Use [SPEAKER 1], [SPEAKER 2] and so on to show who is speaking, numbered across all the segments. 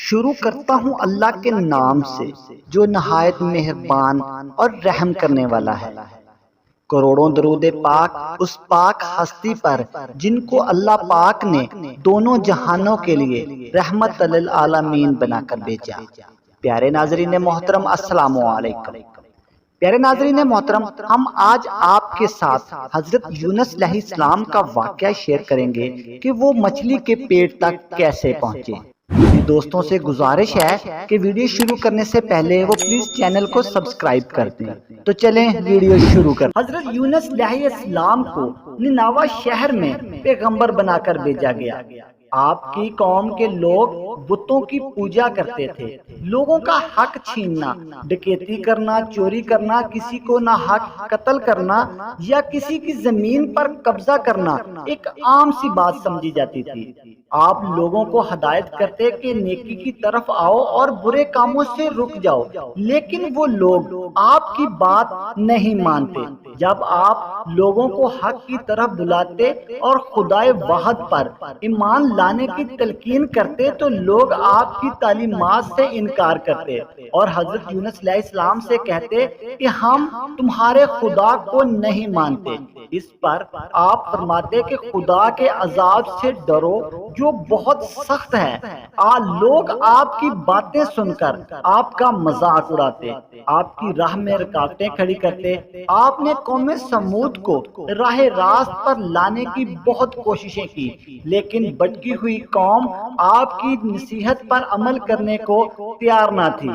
[SPEAKER 1] شروع کرتا ہوں اللہ کے نام سے جو نہایت مہربان اور رحم کرنے والا ہے۔ کروڑوں درود پاک اس پاک ہستی پر جن کو اللہ پاک نے دونوں جہانوں کے لیے رحمت للعالمین بنا کر بھیجا۔ پیارے ناظرین محترم، السلام علیکم۔ پیارے ناظرین محترم، ہم آج آپ کے ساتھ حضرت یونس علیہ السلام کا واقعہ شیئر کریں گے کہ وہ مچھلی کے پیٹ تک کیسے پہنچے۔ دوستوں سے گزارش ہے کہ ویڈیو شروع کرنے سے پہلے وہ پلیز چینل کو سبسکرائب کر دیں۔ تو چلیں ویڈیو شروع کریں۔ حضرت یونس علیہ السلام کو نینوا شہر میں پیغمبر بنا کر بھیجا گیا۔ آپ کی قوم کے لوگ بتوں کی پوجا کرتے تھے۔ لوگوں کا حق چھیننا، ڈکیتی کرنا، چوری کرنا، کسی کو ناحق قتل کرنا یا کسی کی زمین پر قبضہ کرنا ایک عام سی بات سمجھی جاتی تھی۔ آپ لوگوں کو ہدایت کرتے کہ نیکی کی طرف آؤ اور برے کاموں سے رک جاؤ، لیکن وہ لوگ آپ کی بات نہیں مانتے۔ جب آپ لوگوں کو حق کی طرف بلاتے اور خدائے واحد پر ایمان لانے کی تلقین کرتے تو لوگ آپ کی تعلیمات سے انکار کرتے اور حضرت یونس علیہ السلام سے کہتے کہ ہم تمہارے خدا کو نہیں مانتے۔ اس پر آپ فرماتے کہ خدا کے عذاب سے ڈرو جو بہت سخت ہے۔ لوگ آپ کی باتیں سن کر آپ کا مذاق اڑاتے، آپ کی راہ میں رکاوٹیں کھڑی کرتے۔ آپ نے قوم سمود کو راہ راست پر لانے کی بہت کوششیں کی، لیکن بٹکی ہوئی قوم آپ کی نصیحت پر عمل کرنے کو تیار نہ تھی۔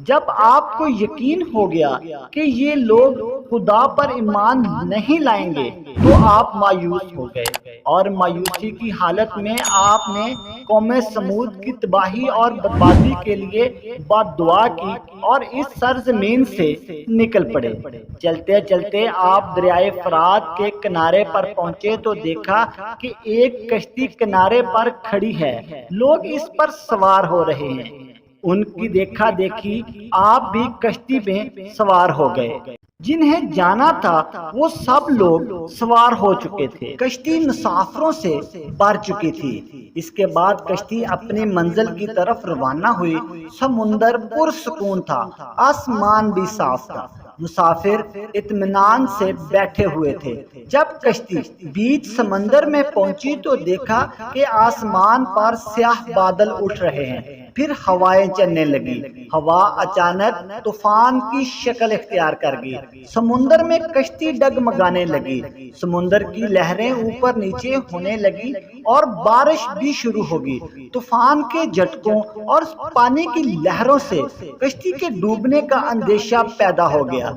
[SPEAKER 1] جب آپ کو یقین ہو گیا کہ یہ لوگ خدا پر ایمان نہیں لائیں گے تو آپ مایوس ہو گئے، اور مایوسی کی حالت میں آپ نے قوم سمود کی تباہی اور بربادی کے لیے بد دعا کی اور اس سرزمین سے نکل پڑے۔ چلتے چلتے آپ دریائے فرات کے کنارے پر پہنچے تو دیکھا کہ ایک کشتی کنارے پر کھڑی ہے، لوگ اس پر سوار ہو رہے ہیں۔ ان کی دیکھا دیکھی آپ بھی کشتی میں سوار ہو گئے۔ جنہیں جانا تھا وہ سب لوگ سوار ہو چکے تھے۔ کشتی مسافروں سے بھر چکی تھی۔ اس کے بعد کشتی اپنی منزل کی طرف روانہ ہوئی۔ سمندر پرسکون تھا، آسمان بھی صاف تھا، مسافر اطمینان سے بیٹھے ہوئے تھے۔ جب کشتی بیچ سمندر میں پہنچی تو دیکھا کہ آسمان پر سیاہ بادل اٹھ رہے ہیں، پھر ہوائیں چلنے لگی۔ ہوا اچانک طوفان کی شکل اختیار کر گئی، سمندر میں کشتی ڈگمگانے لگی، سمندر کی لہریں اوپر نیچے ہونے لگی اور بارش بھی شروع ہوگی۔ طوفان کے جھٹکوں اور پانی کی لہروں سے کشتی کے ڈوبنے کا اندیشہ پیدا ہو گیا۔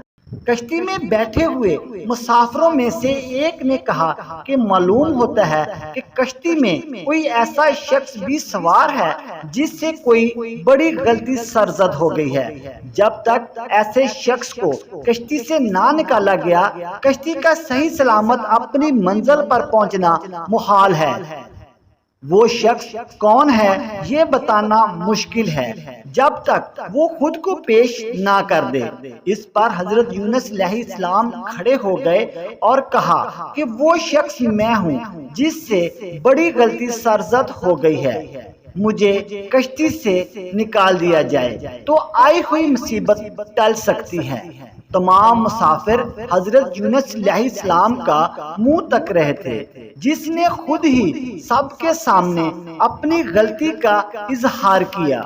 [SPEAKER 1] کشتی میں بیٹھے ہوئے مسافروں میں سے ایک نے کہا کہ معلوم ہوتا ہے کہ کشتی میں کوئی ایسا شخص بھی سوار ہے جس سے کوئی بڑی غلطی سرزد ہو گئی ہے۔ جب تک ایسے شخص کو کشتی سے نہ نکالا گیا، کشتی کا صحیح سلامت اپنی منزل پر پہنچنا محال ہے۔ وہ شخص کون ہے یہ بتانا مشکل ہے جب تک وہ خود کو پیش نہ کر دے۔ اس پر حضرت یونس علیہ السلام کھڑے ہو گئے اور کہا کہ وہ شخص میں ہوں جس سے بڑی غلطی سرزد ہو گئی ہے، مجھے کشتی سے نکال دیا جائے تو آئی ہوئی مصیبت ٹل سکتی ہے۔ تمام مسافر حضرت یونس علیہ السلام کا منہ تک رہے تھے، جس نے خود ہی سب کے سامنے اپنی غلطی کا اظہار کیا۔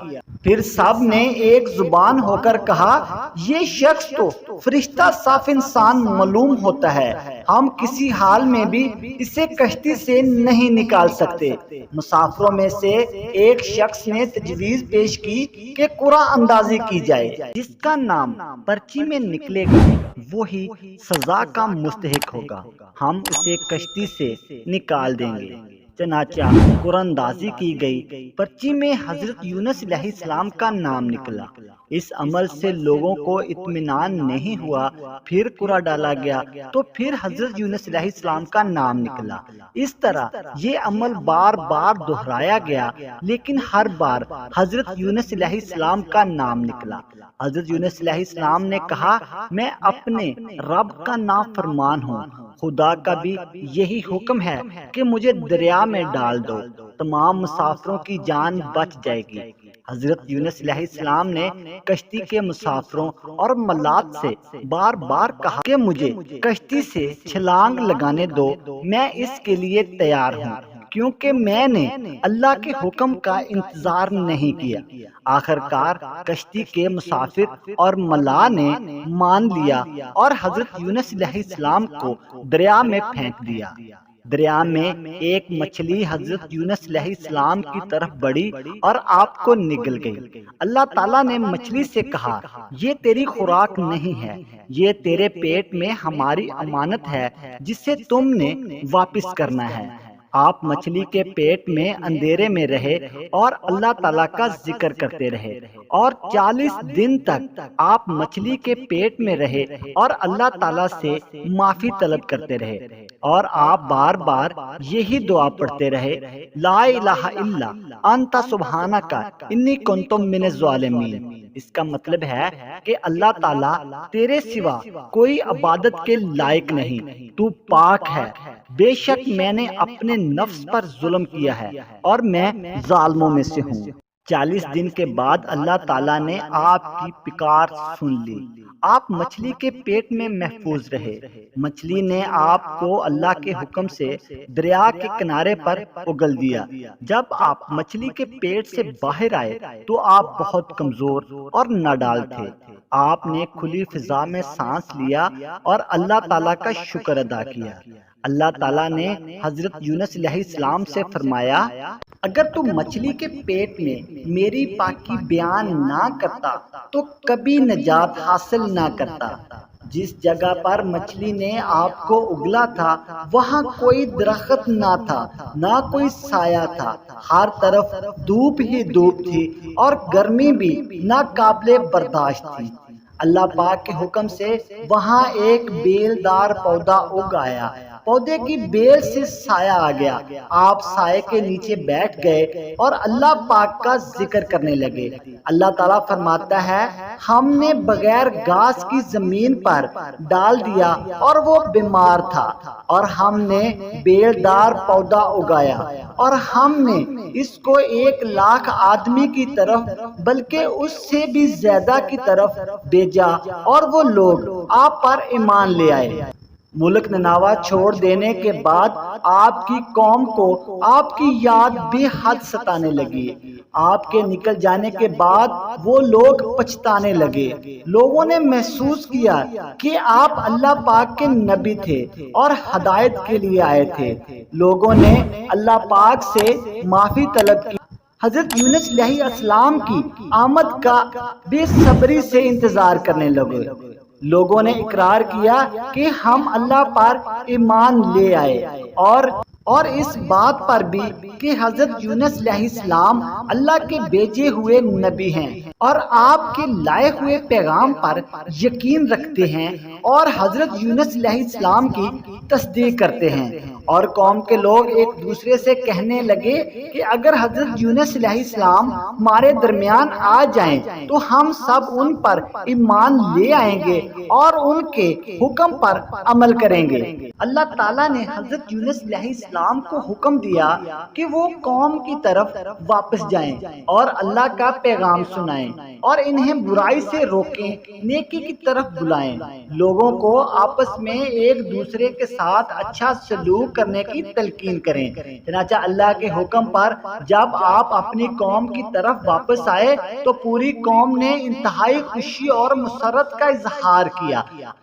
[SPEAKER 1] پھر سب نے ایک زبان ہو کر کہا، یہ شخص تو فرشتہ صاف انسان معلوم ہوتا ہے، ہم کسی حال میں بھی اسے کشتی سے نہیں نکال سکتے۔ مسافروں میں سے ایک شخص نے تجویز پیش کی کہ قرعہ اندازی کی جائے، جس کا نام پرچی میں نکلے گا وہی سزا کا مستحق ہوگا، ہم اسے کشتی سے نکال دیں گے۔ چنانچہ قرعہ اندازی کی گئی، پرچی میں حضرت یونس علیہ السلام کا نام نکلا۔ اس عمل سے لوگوں کو اطمینان نہیں ہوا، پھر قرعہ ڈالا گیا تو پھر حضرت یونس علیہ السلام کا نام نکلا۔ اس طرح یہ عمل بار بار دہرایا گیا، لیکن ہر بار حضرت یونس علیہ السلام کا نام نکلا۔ حضرت یونس علیہ السلام نے کہا، میں اپنے رب کا نافرمان ہوں، خدا کا بھی یہی حکم ہے کہ مجھے دریا میں ڈال دو، تمام مسافروں کی جان بچ جائے گی۔ حضرت یونس علیہ السلام نے کشتی کے مسافروں اور ملات سے بار بار کہا کہ مجھے کشتی سے چھلانگ لگانے دو، میں اس کے لیے تیار ہوں، کیونکہ میں نے اللہ کے حکم کا انتظار نہیں کیا۔ آخر کار کشتی کے مسافر اور ملا نے مان لیا اور حضرت یونس علیہ السلام کو دریا میں پھینک دیا۔ دریا میں ایک مچھلی حضرت یونس علیہ السلام کی طرف بڑھی اور آپ کو نگل گئی۔ اللہ تعالیٰ نے مچھلی سے کہا، یہ تیری خوراک نہیں ہے، یہ تیرے پیٹ میں ہماری امانت ہے جسے تم نے واپس کرنا ہے۔ آپ مچھلی کے پیٹ میں اندھیرے میں رہے اور اللہ تعالیٰ کا ذکر کرتے رہے، اور 40 دن تک آپ مچھلی کے پیٹ میں رہے اور اللہ تعالیٰ سے معافی طلب کرتے رہے، اور آپ بار بار یہی دعا پڑھتے رہے، لا الہ الا انت سبحانک انی کنت من الظالمین۔ اس کا مطلب ہے کہ اللہ تعالیٰ تیرے سوا کوئی عبادت کے لائق نہیں، تو پاک ہے، بے شک میں نے اپنے نفس پر ظلم کیا ہے اور میں ظالموں میں سے ہوں۔ 40 دن کے بعد اللہ تعالیٰ نے آپ کی پکار سن لی، آپ مچھلی کے پیٹ میں محفوظ رہے۔ مچھلی نے آپ کو اللہ کے حکم سے دریا کے کنارے پر اگل دیا۔ جب آپ مچھلی کے پیٹ سے باہر آئے تو آپ بہت کمزور اور ناڈال تھے۔ آپ نے کھلی فضا میں سانس لیا اور اللہ تعالیٰ کا شکر ادا کیا۔ اللہ تعالیٰ نے حضرت یونس علیہ السلام سے فرمایا، اگر تو مچھلی کے پیٹ میں میری پاکی بیان نہ کرتا تو کبھی نجات حاصل نہ کرتا۔ جس جگہ پر مچھلی نے آپ کو اگلا تھا وہاں کوئی درخت نہ تھا، نہ کوئی سایہ تھا، ہر طرف دھوپ ہی دھوپ تھی اور گرمی بھی ناقابل برداشت تھی۔ اللہ پاک کے حکم سے وہاں ایک بیل دار پودا اگ آیا، پودے کی بیل سے سایہ آ گیا، آپ سائے کے نیچے بیٹھ گئے اور اللہ پاک کا ذکر کرنے لگے۔ اللہ تعالیٰ فرماتا ہے، ہم نے بغیر گھاس کی زمین پر ڈال دیا اور وہ بیمار تھا، اور ہم نے بیل دار پودا اگایا اور ہم نے اس کو 1,00,000 آدمی کی طرف بلکہ اس سے بھی زیادہ کی طرف بھیجا، اور وہ لوگ آپ پر ایمان لے آئے۔ ملک نینوا چھوڑ دینے کے بعد آپ کی قوم کو آپ کی یاد بے حد ستانے لگی۔ آپ کے نکل جانے کے بعد وہ لوگ پچھتانے لگے۔ لوگوں نے محسوس کیا کہ آپ اللہ پاک کے نبی تھے اور ہدایت کے لیے آئے تھے۔ لوگوں نے اللہ پاک سے معافی طلب کی۔ حضرت یونس علیہ السلام کی آمد کا بے صبری سے انتظار کرنے لگے۔ لوگوں نے اقرار کیا کہ ہم اللہ پر ایمان لے آئے، اور اس بات پر بھی کہ حضرت یونس علیہ السلام اللہ کے بھیجے ہوئے نبی ہیں اور آپ کے لائے ہوئے پیغام پر یقین رکھتے ہیں اور حضرت یونس علیہ السلام کی تصدیق کرتے ہیں۔ اور قوم کے لوگ ایک دوسرے سے کہنے لگے کہ اگر حضرت یونس علیہ السلام ہمارے درمیان آ جائیں تو ہم سب ان پر ایمان لے آئیں گے اور ان کے حکم پر عمل کریں گے۔ اللہ تعالیٰ نے حضرت یونس علیہ السلام کو حکم دیا کہ وہ قوم کی طرف واپس جائیں اور اللہ کا پیغام سنائیں اور انہیں برائی سے روکیں، نیکی کی طرف بلائیں، لوگوں کو آپس میں ایک دوسرے کے ساتھ اچھا سلوک کرنے کی تلقین کریں۔ چنانچہ اللہ کے حکم پر جب آپ اپنی قوم کی طرف واپس آئے تو پوری قوم نے انتہائی خوشی اور مسرت کا اظہار کیا۔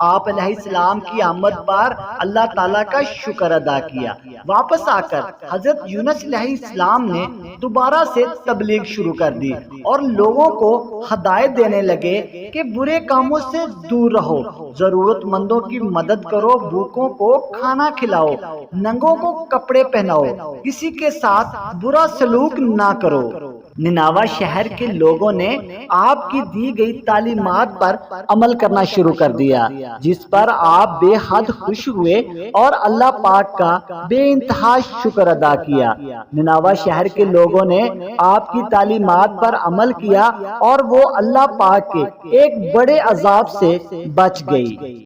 [SPEAKER 1] آپ علیہ السلام کی آمد پر اللہ تعالیٰ کا شکر ادا کیا۔ واپس آ کر حضرت یونس علیہ السلام نے دوبارہ سے تبلیغ شروع کر دی اور لوگوں کو ہدایت دینے لگے کہ برے کاموں سے دور رہو، ضرورت مندوں کی مدد کرو، بھوکوں کو کھانا کھلاؤ، ننگوں کو کپڑے پہناؤ، کسی کے ساتھ برا سلوک نہ کرو۔ نینوا شہر کے لوگوں نے آپ کی دی گئی تعلیمات پر عمل کرنا شروع کر دیا، جس پر آپ بے حد خوش ہوئے اور اللہ پاک کا بے انتہا شکر ادا کیا۔ نینوا شہر کے لوگوں نے آپ کی تعلیمات پر عمل کیا اور وہ اللہ پاک کے ایک بڑے عذاب سے بچ گئی۔